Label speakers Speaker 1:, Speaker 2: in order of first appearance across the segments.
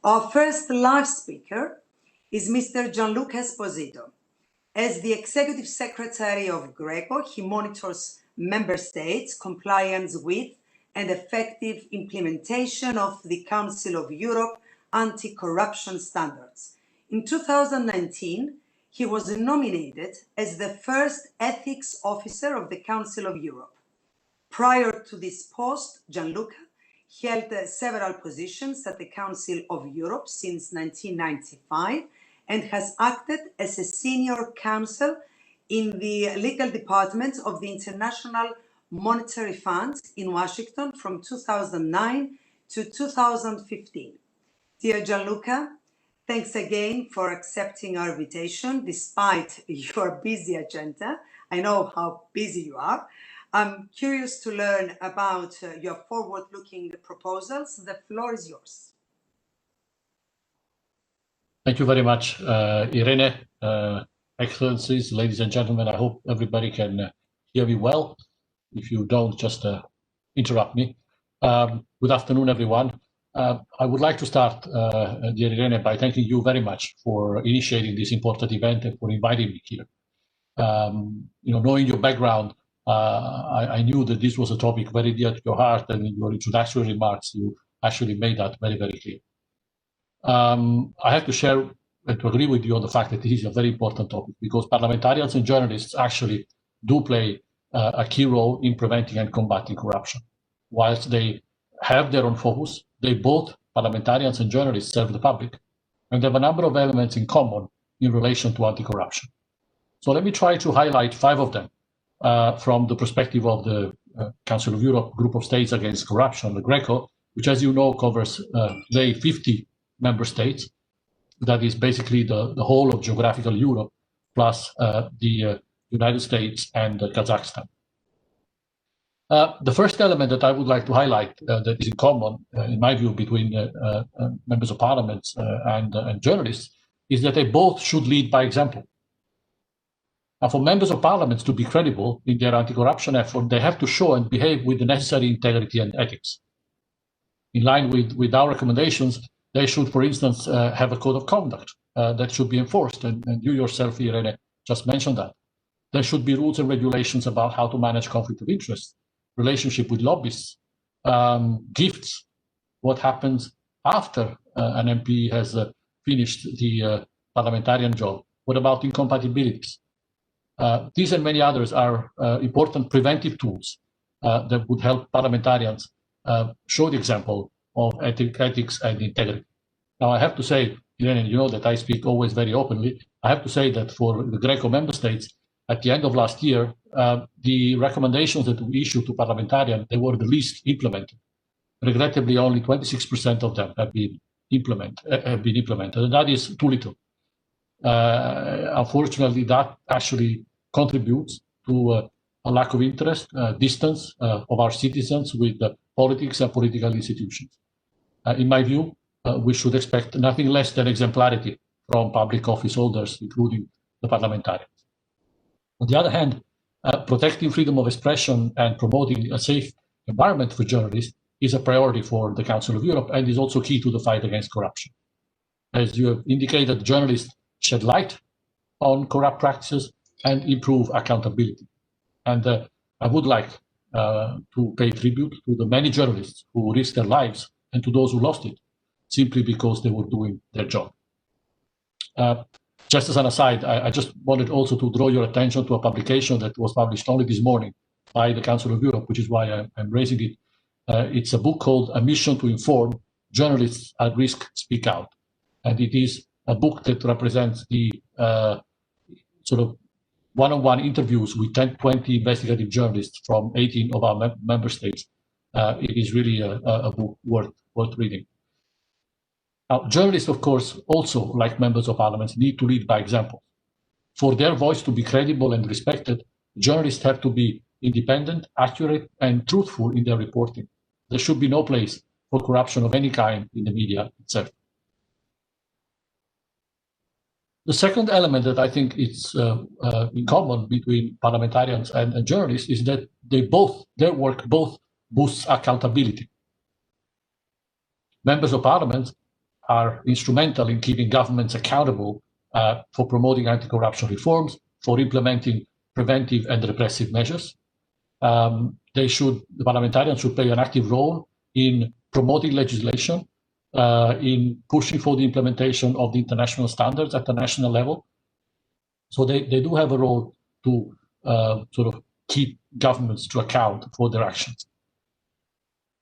Speaker 1: Our first live speaker is Mr. Gianluca Esposito. As the Executive Secretary of GRECO, he monitors member states' compliance with and effective implementation of the Council of Europe anti-corruption standards. In 2019, he was nominated as the first ethics officer of the Council of Europe. Prior to this post, Gianluca held several positions at the Council of Europe since 1995 and has acted as a senior counsel in the legal department of the International Monetary Fund in Washington from 2009 to 2015. Dear Gianluca, thanks again for accepting our invitation despite your busy agenda. I know how busy you are. I'm curious to learn about your forward-looking proposals. The floor is yours.
Speaker 2: Thank you very much, Irene. Excellencies, ladies and gentlemen, I hope everybody can hear me well. If you don't, just interrupt me. Good afternoon, everyone. I would like to start, dear Irene, by thanking you very much for initiating this important event and for inviting me here. Knowing your background, I knew that this was a topic very dear to your heart, and in your introductory remarks, you actually made that very, very clear. I have to share and to agree with you on the fact that this is a very important topic because parliamentarians and journalists actually do play a key role in preventing and combating corruption. Whilst they have their own focus, they both, parliamentarians and journalists, serve the public and have a number of elements in common in relation to anti-corruption. So let me try to highlight 5 of them from the perspective of the Council of Europe Group of States Against Corruption, the GRECO, which, as you know, covers today 50 member states. That is basically the whole of geographical Europe, plus the United States and Kazakhstan. The first element that I would like to highlight that is in common, in my view, between members of parliament and journalists is that they both should lead by example. And for members of parliament to be credible in their anti-corruption effort, they have to show and behave with the necessary integrity and ethics. In line with our recommendations, they should, for instance, have a code of conduct that should be enforced. And you yourself, Irene, just mentioned that. There should be rules and regulations about how to manage conflict of interest, relationship with lobbyists, gifts, what happens after an MP has finished the parliamentarian job, what about incompatibilities. These and many others are important preventive tools that would help parliamentarians show the example of ethics and integrity. Now, I have to say, Irene, you know that I speak always very openly. I have to say that for the GRECO member states, at the end of last year, the recommendations that we issued to parliamentarians, they were the least implemented. Regrettably, only 26% of them have been implemented, and that is too little. Unfortunately, that actually contributes to a lack of interest, distance of our citizens with politics and political institutions. In my view, we should expect nothing less than exemplarity from public office holders, including the parliamentarians. On the other hand, protecting freedom of expression and promoting a safe environment for journalists is a priority for the Council of Europe and is also key to the fight against corruption. As you have indicated, journalists shed light on corrupt practices and improve accountability. And I would like to pay tribute to the many journalists who risked their lives and to those who lost it simply because they were doing their job. Just as an aside, I just wanted also to draw your attention to a publication that was published only this morning by the Council of Europe, which is why I'm raising it. It's a book called A Mission to Inform, Journalists at Risk Speak Out. And it is a book that represents the sort of one-on-one interviews with 20 investigative journalists from 18 of our member states. It is really a book worth reading. Now, journalists, of course, also, like members of parliament, need to lead by example. For their voice to be credible and respected, journalists have to be independent, accurate, and truthful in their reporting. There should be no place for corruption of any kind in the media itself. The second element that I think is in common between parliamentarians and journalists is that their work both boosts accountability. Members of parliament are instrumental in keeping governments accountable for promoting anti-corruption reforms, for implementing preventive and repressive measures. The parliamentarians should play an active role in promoting legislation, in pushing for the implementation of the international standards at the national level. So they do have a role to sort of keep governments to account for their actions.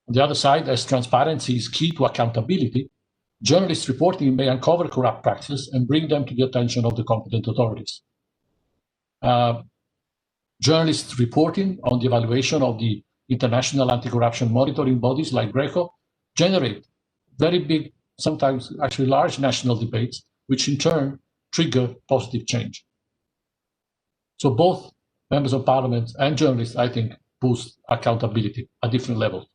Speaker 2: On the other side, as transparency is key to accountability, journalists reporting may uncover corrupt practices and bring them to the attention of the competent authorities. Journalists reporting on the evaluation of the international anti-corruption monitoring bodies like GRECO generate very big, sometimes actually large national debates, which in turn trigger positive change. So both members of parliament and journalists, I think, boost accountability at different levels.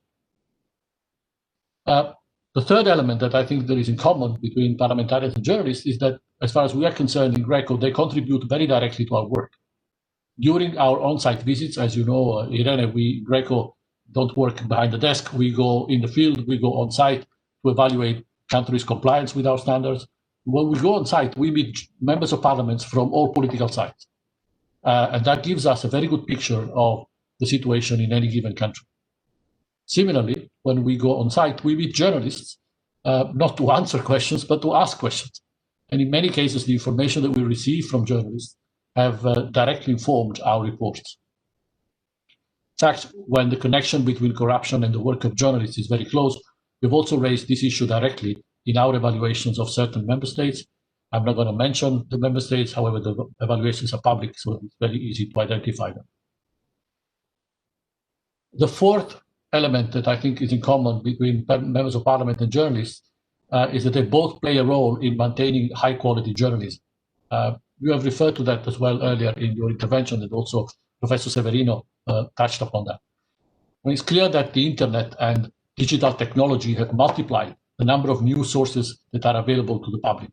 Speaker 2: The third element that I think there is in common between parliamentarians and journalists is that, as far as we are concerned in GRECO, they contribute very directly to our work. During our on-site visits, as you know, Irene, we, GRECO, don't work behind the desk. We go in the field, we go on-site to evaluate countries' compliance with our standards. When we go on-site, we meet members of parliaments from all political sides. And that gives us a very good picture of the situation in any given country. Similarly, when we go on site, we meet journalists, not to answer questions, but to ask questions. And in many cases, the information that we receive from journalists have directly informed our reports. In fact, when the connection between corruption and the work of journalists is very close, we've also raised this issue directly in our evaluations of certain member states. I'm not going to mention the member states, however, the evaluations are public, so it's very easy to identify them. The fourth element that I think is in common between members of parliament and journalists is that they both play a role in maintaining high quality journalism. You have referred to that as well earlier in your intervention, and also Professor Severino touched upon that. Well, it's clear that the internet and digital technology have multiplied the number of news sources that are available to the public,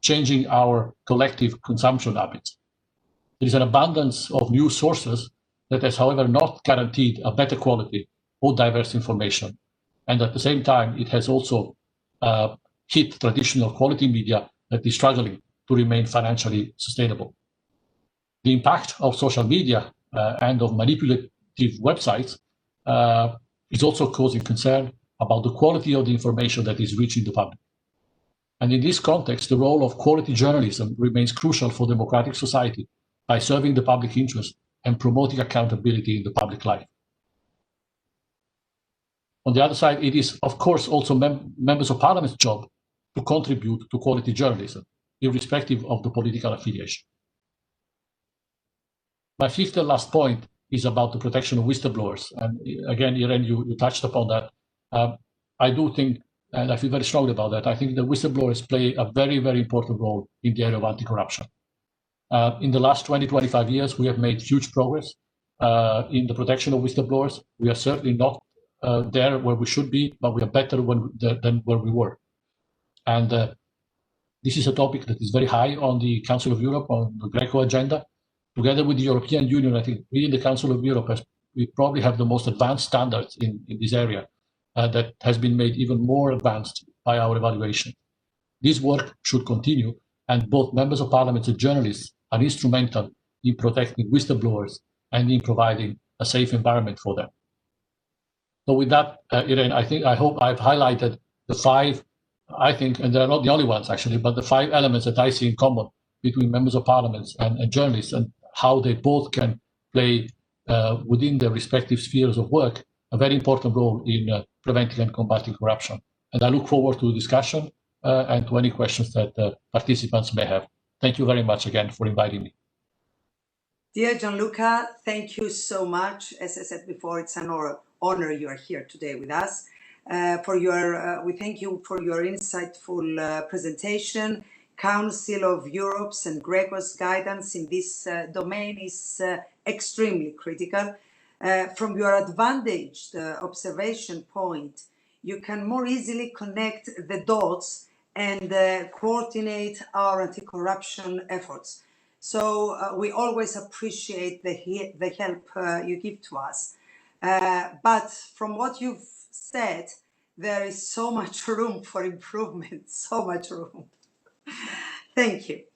Speaker 2: changing our collective consumption habits. There is an abundance of news sources that has, however, not guaranteed a better quality or diverse information. And at the same time, it has also hit traditional quality media that is struggling to remain financially sustainable. The impact of social media and of manipulative websites is also causing concern about the quality of the information that is reaching the public. And in this context, the role of quality journalism remains crucial for democratic society by serving the public interest and promoting accountability in the public life. On the other side, it is, of course, also members of parliament's job to contribute to quality journalism, irrespective of the political affiliation. My fifth and last point is about the protection of whistleblowers. And again, Irene, you touched upon that. I do think, and I feel very strongly about that, I think the whistleblowers play a very, very important role in the area of anti-corruption. In the last 20-25 years, we have made huge progress in the protection of whistleblowers. We are certainly not there where we should be, but we are better than where we were. And this is a topic that is very high on the Council of Europe, on the GRECO agenda. Together with the European Union, I think we in the Council of Europe, we probably have the most advanced standards in this area that has been made even more advanced by our evaluation. This work should continue, and both members of parliament and journalists are instrumental in protecting whistleblowers and in providing a safe environment for them. So with that, Irene, I hope I've highlighted the five, I think, and they're not the only ones actually, but the five elements that I see in common between members of parliament and journalists, and how they both can play within their respective spheres of work a very important role in preventing and combating corruption. And I look forward to the discussion and to any questions that participants may have. Thank you very much again for inviting me.
Speaker 1: Dear Gianluca, thank you so much. As I said before, it's an honor you are here today with us. We thank you for your insightful presentation. Council of Europe's and GRECO's guidance in this domain is extremely critical. From your advantaged observation point, you can more easily connect the dots and coordinate our anti-corruption efforts. So we always appreciate the help you give to us. But from what you've said, there is so much room for improvement, so much room. Thank you.